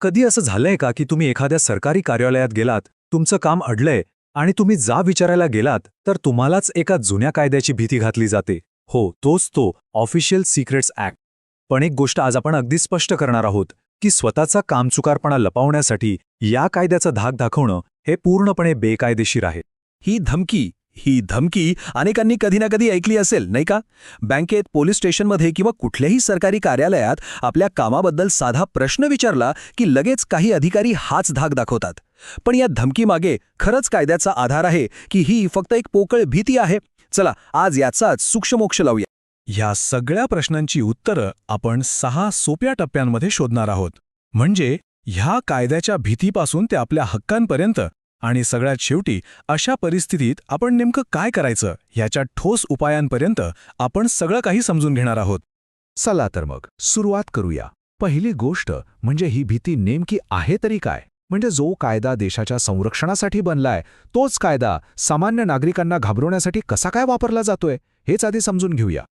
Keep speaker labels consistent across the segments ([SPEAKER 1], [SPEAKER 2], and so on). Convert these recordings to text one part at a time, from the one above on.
[SPEAKER 1] कधी असं झालंय का की तुम्ही एखाद्या सरकारी कार्यालयात गेलात, तुमचं काम अडलंय आणि तुम्ही जा विचारायला गेलात तर तुम्हालाच एका जुन्या कायद्याची भीती घातली जाते? हो, तोच तो ऑफिशियल सिक्रेट्स ॲक्ट. पण एक गोष्ट आज आपण अगदी स्पष्ट करणार आहोत की स्वतःचा कामचुकारपणा लपवण्यासाठी या कायद्याचा धाक दाखवणं हे पूर्णपणे बेकायदेशीर आहे.
[SPEAKER 2] ही धमकी ही धमकी अनेकांनी कधी ना कधी ऐकली असेल, नाही का? बँकेत, पोलीस स्टेशनमध्ये किंवा कुठल्याही सरकारी कार्यालयात आपल्या कामाबद्दल साधा प्रश्न विचारला की लगेच काही अधिकारी हाच धाक दाखवतात. पण या धमकीमागे खरंच कायद्याचा आधार आहे की ही फक्त एक पोकळ भीती आहे? चला, आज याचाच सूक्ष्ममोक्ष लावूया.
[SPEAKER 3] ह्या सगळ्या प्रश्नांची उत्तरं आपण 6 सोप्या टप्प्यांमध्ये शोधणार आहोत. म्हणजे ह्या कायद्याच्या भीतीपासून ते आपल्या हक्कांपर्यंत आणि सगळ्यात शेवटी अशा परिस्थितीत आपण नेमकं काय करायचं ह्याच्या ठोस उपायांपर्यंत आपण सगळं काही समजून घेणार आहोत.
[SPEAKER 4] चला तर मग सुरुवात करूया. पहिली गोष्ट म्हणजे ही भीती नेमकी आहे तरी काय? म्हणजे जो कायदा देशाच्या संरक्षणासाठी बनलाय तोच कायदा सामान्य नागरिकांना घाबरवण्यासाठी कसा काय वापरला जातोय हेच आधी समजून घेऊया.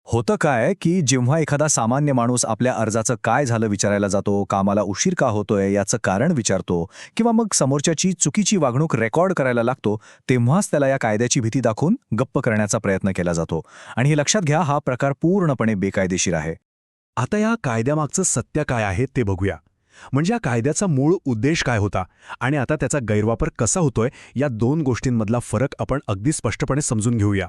[SPEAKER 1] होतं काय की जेव्हा एखादा सामान्य माणूस आपल्या अर्जाचं काय झालं विचारायला जातो, कामाला उशीर का होतोय याचं कारण विचारतो किंवा मग समोरच्याची चुकीची वागणूक रेकॉर्ड करायला लागतो, तेव्हाच त्याला या कायद्याची भीती दाखवून गप्प करण्याचा प्रयत्न केला जातो. आणि हे लक्षात घ्या, हा प्रकार पूर्णपणे बेकायदेशीर आहे.
[SPEAKER 3] आता या कायद्यामागचं सत्य काय आहे ते बघूया. म्हणजे या कायद्याचा मूळ उद्देश काय होता आणि आता त्याचा गैरवापर कसा होतोय या 2 गोष्टींमधला फरक आपण अगदी स्पष्टपणे समजून घेऊया.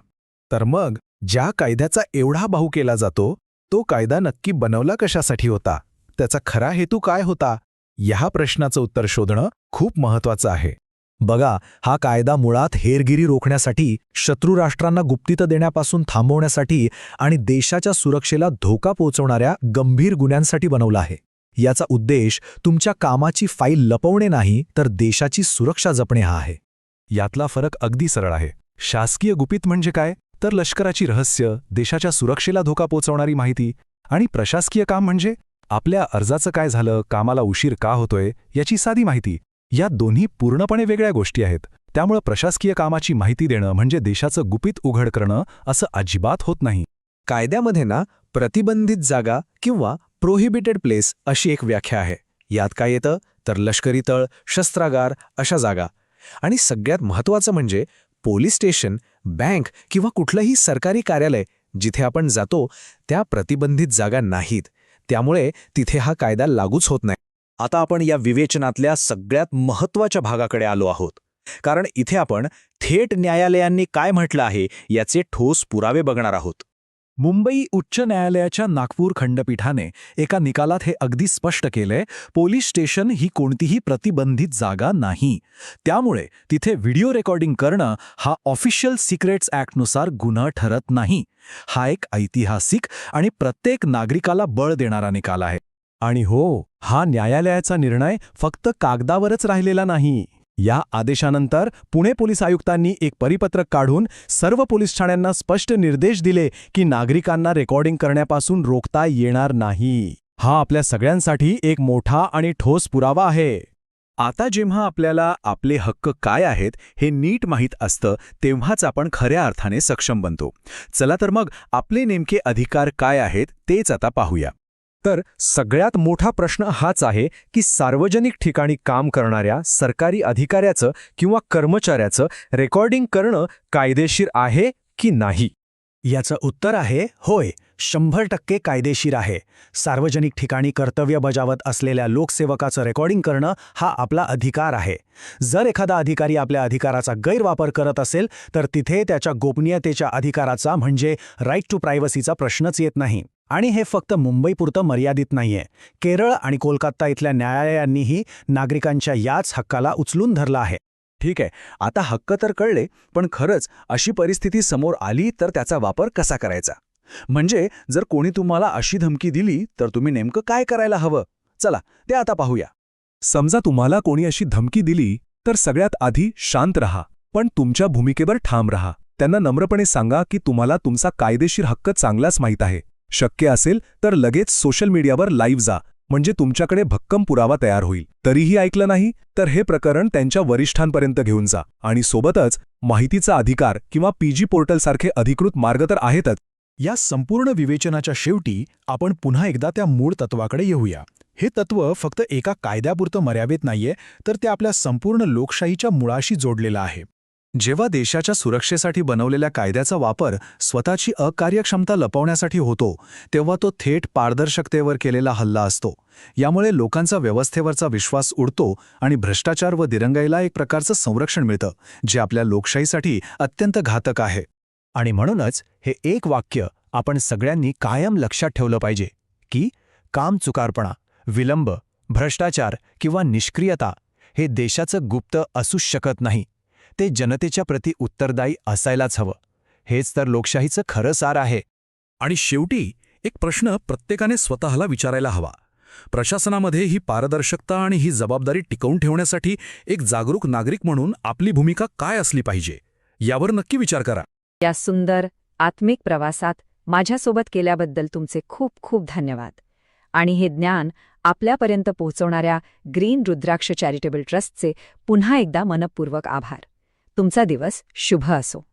[SPEAKER 5] तर मग ज्या कायद्याचा एवढा बाहू केला जातो तो कायदा नक्की बनवला कशासाठी होता, त्याचा खरा हेतू काय होता, ह्या प्रश्नाचं उत्तर शोधणं खूप महत्त्वाचं आहे.
[SPEAKER 1] बघा, हा कायदा मुळात हेरगिरी रोखण्यासाठी, शत्रू राष्ट्रांना गुप्तीत देण्यापासून थांबवण्यासाठी आणि देशाच्या सुरक्षेला धोका पोहोचवणाऱ्या गंभीर गुन्ह्यांसाठी बनवला आहे. याचा उद्देश तुमच्या कामाची फाईल लपवणे नाही, तर देशाची सुरक्षा जपणे हा आहे.
[SPEAKER 3] यातला फरक अगदी सरळ आहे. शासकीय गुपित म्हणजे काय? तर लष्कराची रहस्य, देशाच्या सुरक्षेला धोका पोचवणारी माहिती. आणि प्रशासकीय काम म्हणजे आपल्या अर्जाचं काय झालं, कामाला उशीर का होतोय याची साधी माहिती. या दोन्ही पूर्णपणे वेगळ्या गोष्टी आहेत. त्यामुळे प्रशासकीय कामाची माहिती देणं म्हणजे देशाचं गुपित उघड करणं असं अजिबात होत नाही.
[SPEAKER 5] कायद्यामध्ये ना प्रतिबंधित जागा किंवा प्रोहिबिटेड प्लेस अशी एक व्याख्या आहे. यात काय येतं तर लष्करी तळ, शस्त्रागार अशा जागा. आणि सगळ्यात महत्त्वाचं म्हणजे पोलीस स्टेशन, बँक किंवा कुठलंही सरकारी कार्यालय जिथे आपण जातो त्या प्रतिबंधित जागा नाहीत. त्यामुळे तिथे हा कायदा लागूच होत नाही.
[SPEAKER 1] आता आपण या विवेचनातल्या सगळ्यात महत्त्वाच्या भागाकडे आलो आहोत. कारण इथे आपण थेट न्यायालयांनी काय म्हटलं आहे याचे ठोस पुरावे बघणार आहोत.
[SPEAKER 3] मुंबई उच्च न्यायालयाच्या नागपूर खंडपीठाने एका निकालात हे अगदी स्पष्ट केलंय, पोलीस स्टेशन ही कोणतीही प्रतिबंधित जागा नाही. त्यामुळे तिथे व्हिडिओ रेकॉर्डिंग करणं हा ऑफिशियल सिक्रेट्स ॲक्टनुसार गुन्हा ठरत नाही. हा एक ऐतिहासिक आणि प्रत्येक नागरिकाला बळ देणारा निकाल आहे. आणि हो, हा न्यायालयाचा निर्णय फक्त कागदावरच राहिलेला नाही. या आदेशानंतर पुणे पोलीस आयुक्तांनी एक परिपत्रक काढून सर्व पोलीस ठाण्यांना स्पष्ट निर्देश दिले की नागरिकांना रेकॉर्डिंग करण्यापासून रोखता येणार नाही. हा आपल्या सगळ्यांसाठी एक मोठा आणि ठोस पुरावा आहे.
[SPEAKER 2] आता जेव्हा आपल्याला आपले हक्क काय आहेत हे नीट माहीत असतं तेव्हाच आपण खऱ्या अर्थाने सक्षम बनतो. चला तर मग आपले नेमके अधिकार काय आहेत तेच आता पाहूया.
[SPEAKER 1] तर सगळ्यात मोठा प्रश्न हाच आहे की सार्वजनिक ठिकाणी काम करणाऱ्या सरकारी अधिकाऱ्याचं किंवा कर्मचाऱ्याचं रेकॉर्डिंग करणं कायदेशीर आहे की नाही?
[SPEAKER 5] याचं उत्तर आहे होय, 100% कायदेशीर आहे. सार्वजनिक ठिकाणी कर्तव्य बजावत असलेल्या लोकसेवकाचं रेकॉर्डिंग करणं हा आपला अधिकार आहे. जर एखादा अधिकारी आपल्या अधिकाराचा गैरवापर करत असेल तर तिथे त्याच्या गोपनीयतेच्या अधिकाराचा म्हणजे राईट टू प्रायव्हसीचा प्रश्नच येत नाही. आणि हे फक्त मुंबईपुरतं मर्यादित नाहीये. केरळ आणि कोलकाता इथल्या न्यायालयांनीही नागरिकांच्या याच हक्काला उचलून धरलं आहे.
[SPEAKER 2] ठीक आहे, आता हक्क तर कळले, पण खरंच अशी परिस्थिती समोर आली तर त्याचा वापर कसा करायचा? म्हणजे जर कोणी तुम्हाला अशी धमकी दिली तर तुम्ही नेमकं काय करायला हवं? चला ते आता पाहूया.
[SPEAKER 3] समजा तुम्हाला कोणी अशी धमकी दिली तर सगळ्यात आधी शांत रहा, पण तुमच्या भूमिकेवर ठाम रहा. त्यांना नम्रपणे सांगा की तुम्हाला तुमचा कायदेशीर हक्क चांगलाच माहीत आहे. शक्य असेल तर लगेच सोशल मीडियावर लाईव्ह जा, म्हणजे तुमच्याकडे भक्कम पुरावा तयार होईल. तरीही ऐकलं नाही तर हे प्रकरण त्यांच्या वरिष्ठांपर्यंत घेऊन जा. आणि सोबतच माहितीचा अधिकार किंवा PG पोर्टलसारखे अधिकृत मार्ग तर आहेतच. या संपूर्ण विवेचनाच्या शेवटी आपण पुन्हा एकदा त्या मूळ तत्वाकडे येऊया. हे तत्व फक्त एका कायद्यापुरतं मर्यादित नाहीये, तर ते आपल्या संपूर्ण लोकशाहीच्या मुळाशी जोडलेलं आहे.
[SPEAKER 1] जेव्हा देशाच्या सुरक्षेसाठी बनवलेल्या कायद्याचा वापर स्वतःची अकार्यक्षमता लपवण्यासाठी होतो, तेव्हा तो थेट पारदर्शकतेवर केलेला हल्ला असतो. यामुळे लोकांचा व्यवस्थेवरचा विश्वास उडतो आणि भ्रष्टाचार व दिरंगाईला एक प्रकारचं संरक्षण मिळतं, जे आपल्या लोकशाहीसाठी अत्यंत घातक आहे.
[SPEAKER 5] आणि म्हणूनच हे एक वाक्य आपण सगळ्यांनी कायम लक्षात ठेवलं पाहिजे की कामचुकारपणा, विलंब, भ्रष्टाचार किंवा निष्क्रियता हे देशाचं गुप्त असूच शकत नाही. ते जनतेच्या प्रति उत्तरदायी असायलाच हवं. हेच तर लोकशाहीचं खरं सार आहे.
[SPEAKER 2] आणि शेवटी एक प्रश्न प्रत्येकाने स्वतःला विचारायला हवा. प्रशासनामध्ये ही पारदर्शकता आणि ही जबाबदारी टिकवून ठेवण्यासाठी एक जागरूक नागरिक म्हणून आपली भूमिका काय असली पाहिजे, यावर नक्की विचार करा.
[SPEAKER 6] या सुंदर आत्मिक प्रवासात माझ्यासोबत केल्याबद्दल तुमचे खूप खूप धन्यवाद. आणि हे ज्ञान आपल्यापर्यंत पोहोचवणाऱ्या ग्रीन रुद्राक्ष चॅरिटेबल ट्रस्टचे पुन्हा एकदा मनपूर्वक आभार. तुमचा दिवस शुभ असो.